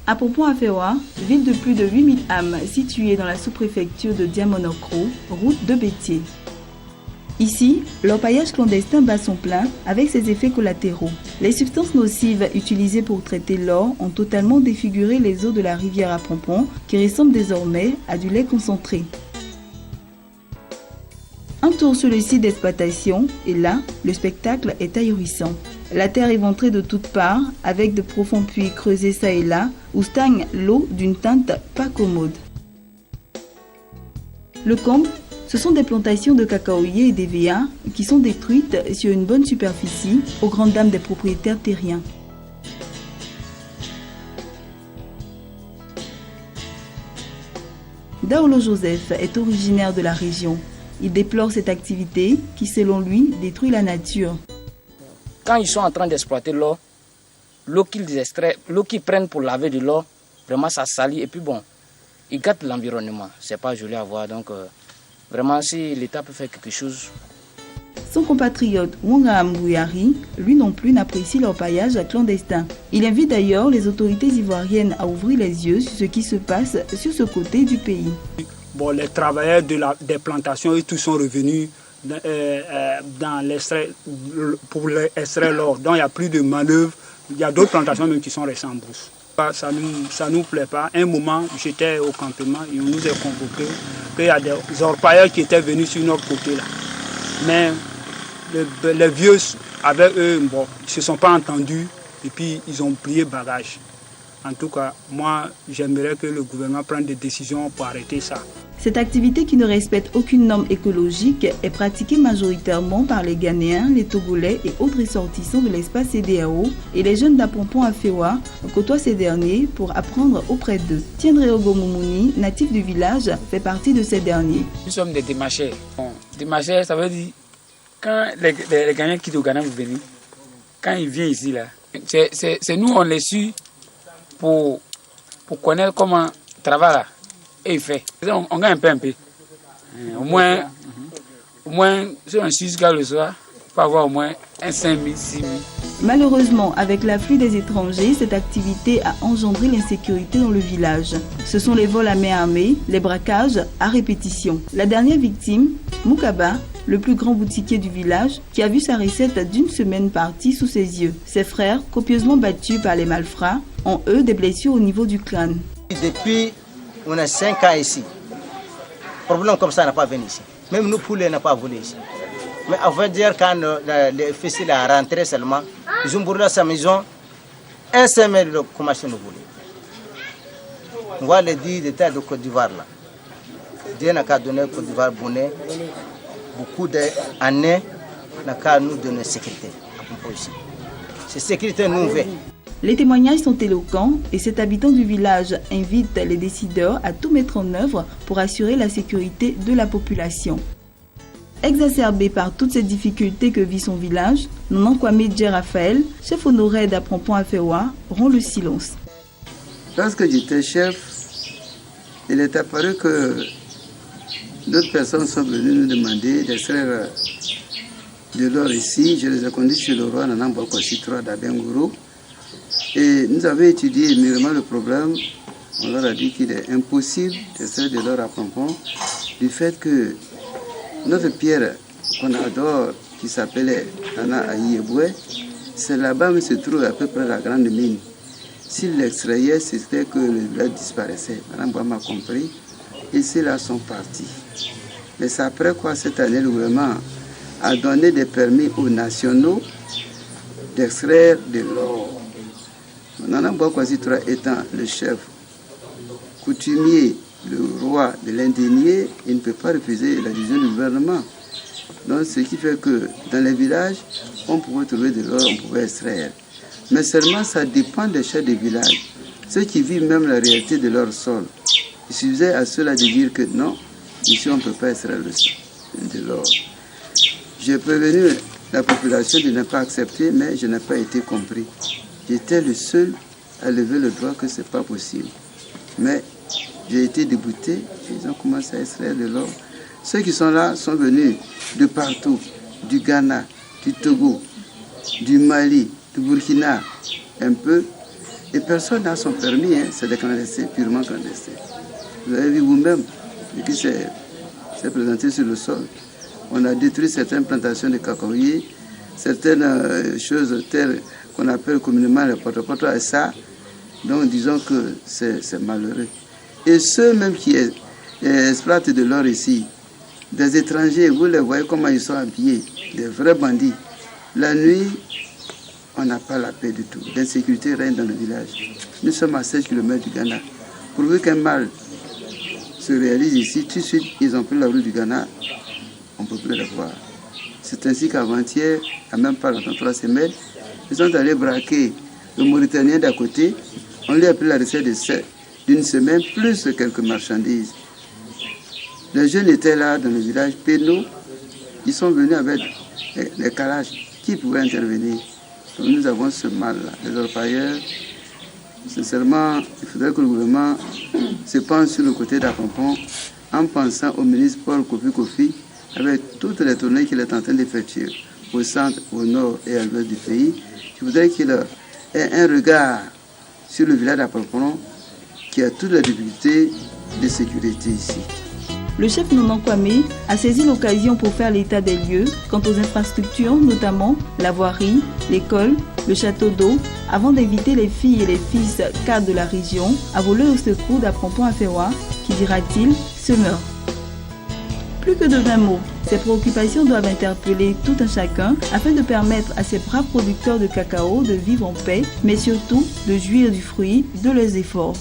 Apompon-Afewa, ville de plus de 8000 âmes située dans la sous-préfecture de Diamonocro, route de Bétier. Ici, l'orpaillage clandestin bat son plein avec ses effets collatéraux. Les substances nocives utilisées pour traiter l'or ont totalement défiguré les eaux de la rivière Apompon qui ressemblent désormais à du lait concentré. Un tour sur le site d'exploitation et là, le spectacle est ahurissant. La terre éventrée de toutes parts, avec de profonds puits creusés çà et là, où stagne l'eau d'une teinte pas commode. Le comble, ce sont des plantations de cacaoyers et d'EVA qui sont détruites sur une bonne superficie aux grandes dames des propriétaires terriens. Daolo Joseph est originaire de la région. Il déplore cette activité qui, selon lui, détruit la nature. Quand ils sont en train d'exploiter l'eau, l'eau qu'ils extraient, l'eau qu'ils prennent pour laver de l'eau, vraiment ça salit et puis bon, ils gâtent l'environnement. C'est pas joli à voir, donc vraiment si l'État peut faire quelque chose. Son compatriote Wonga Mbouyari, lui non plus n'apprécie l'orpaillage clandestin. Il invite d'ailleurs les autorités ivoiriennes à ouvrir les yeux sur ce qui se passe sur ce côté du pays. Bon, les travailleurs des plantations, ils tous sont revenus pour extraire l'or. Donc il n'y a plus de manœuvre. Il y a d'autres plantations même qui sont restées en brousse. Ça nous plaît pas. Un moment, j'étais au campement et on nous a convoqués qu'il y a des orpailleurs qui étaient venus sur notre côté là. Mais les vieux, avec eux, bon, ils ne se sont pas entendus et puis ils ont plié bagage. En tout cas, moi, j'aimerais que le gouvernement prenne des décisions pour arrêter ça. Cette activité qui ne respecte aucune norme écologique est pratiquée majoritairement par les Ghanéens, les Togolais et autres ressortissants de l'espace CEDEAO et les jeunes d'Apompon-Afewa côtoient ces derniers pour apprendre auprès d'eux. Tiendré Ogomoumouni, natif du village, fait partie de ces derniers. Nous sommes des démarcheurs. Bon, démarcheurs, ça veut dire quand les Ghanéens quittent au Ghana pour venir, quand ils viennent ici, là, c'est nous, on les suit pour connaître comment travailler là. Et il fait. On gagne un peu. Au moins, si on suit jusqu'à le soir, il faut avoir au moins un 5 000, 6 000. Malheureusement, avec l'afflux des étrangers, cette activité a engendré l'insécurité dans le village. Ce sont les vols à main armée, les braquages à répétition. La dernière victime, Moukaba, le plus grand boutiquier du village, qui a vu sa recette d'une semaine partie sous ses yeux. Ses frères, copieusement battus par les malfrats, ont eux des blessures au niveau du crâne. Depuis, on a 5 ans ici. Problème comme ça n'a pas venu ici. Même nous poulets n'a pas voulu ici. Mais on va dire quand les fils sont rentrés seulement, ils ont brûlé sa maison, un semaine de commencer à nous voler. On va le dire l'État de Côte d'Ivoire là. Dieu n'a qu'à donner Côte d'Ivoire bonnet. Beaucoup d'années n'a qu'à nous donner sécurité. C'est sécurité nous veut. Les témoignages sont éloquents et cet habitant du village invite les décideurs à tout mettre en œuvre pour assurer la sécurité de la population. Exacerbé par toutes ces difficultés que vit son village, Nonan Kwame Dje Raphaël, chef honoraire d'Apompon-Afewa, rompt le silence. Lorsque j'étais chef, il est apparu que d'autres personnes sont venues nous demander d'extraire de l'or ici. Je les ai conduits chez le roi Nanan Bokosi III d'Abengourou. Et nous avons étudié mûrement le problème. On leur a dit qu'il est impossible d'extraire de l'or à Apompon du fait que notre pierre qu'on adore, qui s'appelait Nana Aïeboué, c'est là-bas où se trouve à peu près la grande mine. S'il l'extrayait, c'était que le village disparaissait. Madame Bois m'a compris. Et ceux-là sont partis. Mais c'est après quoi, cette année, le gouvernement a donné des permis aux nationaux d'extraire de l'or. Nana Boakwasi III étant le chef coutumier, le roi de l'indigné, il ne peut pas refuser la décision du gouvernement. Donc, ce qui fait que dans les villages, on pouvait trouver de l'or, on pouvait extraire. Mais seulement ça dépend des chefs des villages. Ceux qui vivent même la réalité de leur sol. Il suffisait à ceux-là de dire que non, ici on ne peut pas extraire de l'or. J'ai prévenu la population de ne pas accepter, mais je n'ai pas été compris. J'étais le seul à lever le doigt que ce n'est pas possible. Mais j'ai été débouté, ils ont commencé à extraire de l'or. Ceux qui sont là sont venus de partout, du Ghana, du Togo, du Mali, du Burkina, un peu. Et personne n'a son permis, hein. C'est des clandestins, purement clandestins. Vous avez vu vous-même, qui s'est présenté sur le sol. On a détruit certaines plantations de cacaoyers, certaines choses telles qu'on appelle communément les poteaux à ça. Donc disons que c'est malheureux. Et ceux même qui exploitent de l'or ici, des étrangers, vous les voyez comment ils sont habillés, des vrais bandits. La nuit, on n'a pas la paix du tout. L'insécurité règne dans le village. Nous sommes à 16 km du Ghana. Pourvu qu'un mal se réalise ici, tout de suite, ils ont pris la route du Ghana, on ne peut plus le voir. C'est ainsi qu'avant-hier, il n'y a même pas longtemps, 3 semaines, ils sont allés braquer le Mauritanien d'à côté. On lui a pris la recette d'une semaine, plus quelques marchandises. Les jeunes étaient là dans le village pénaux. Ils sont venus avec les calages. Qui pouvait intervenir? Donc nous avons ce mal-là. Les orpailleurs, sincèrement, il faudrait que le gouvernement se penche sur le côté d'Apompon en pensant au ministre Paul Kofi, avec toutes les tournées qu'il est en train d'effectuer au centre, au nord et à l'ouest du pays. Je voudrais qu'il ait un regard sur le village d'Apompon qui a toutes les difficultés de sécurité ici. Le chef Nonan Kwame a saisi l'occasion pour faire l'état des lieux quant aux infrastructures, notamment la voirie, l'école, le château d'eau, avant d'inviter les filles et les fils cadres de la région à voler au secours d'Apompon-Afewa, qui, dira-t-il, se meurt. Plus que de 20 mots, ces préoccupations doivent interpeller tout un chacun afin de permettre à ces braves producteurs de cacao de vivre en paix, mais surtout de jouir du fruit de leurs efforts.